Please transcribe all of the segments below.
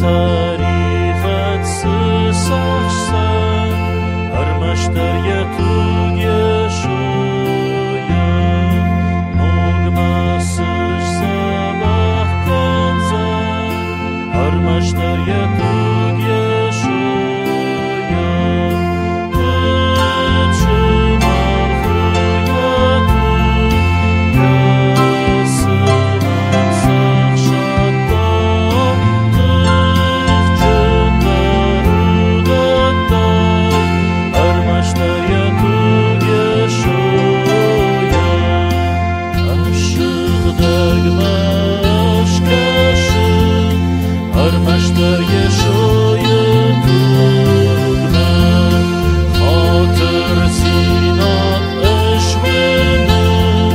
Тарихат сысахсан, армаштар ятуг яшуя, ногмасыш сабах канзан, армаштар ятуг яшуя, ычым архы ятуг, ясыман сахшатта, Armaşlar yaşayın durma, hatır sinan eşmenin,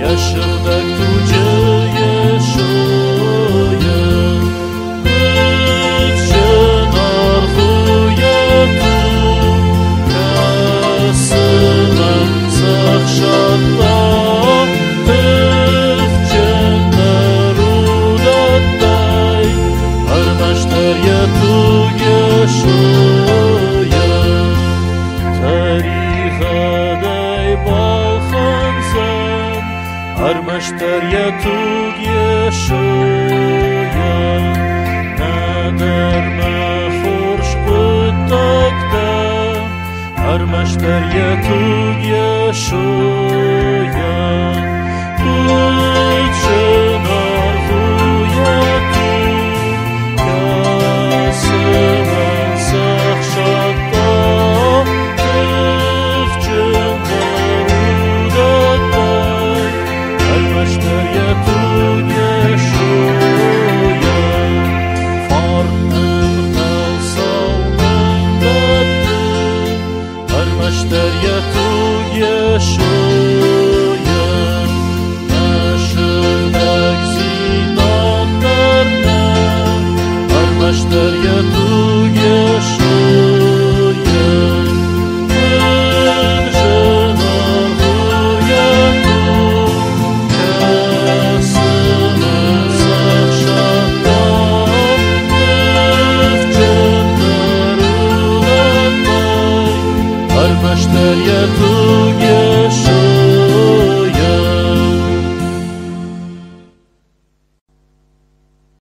yaşıqdak tuca yaşayın. Üçün arxuyatın, kasımın sakşatla, Armaşlar ятуг яшуя, тарихадай балхансан, армаштар ятуг яшуя, надарма хурш пытакта, армаштар ятуг яшуя.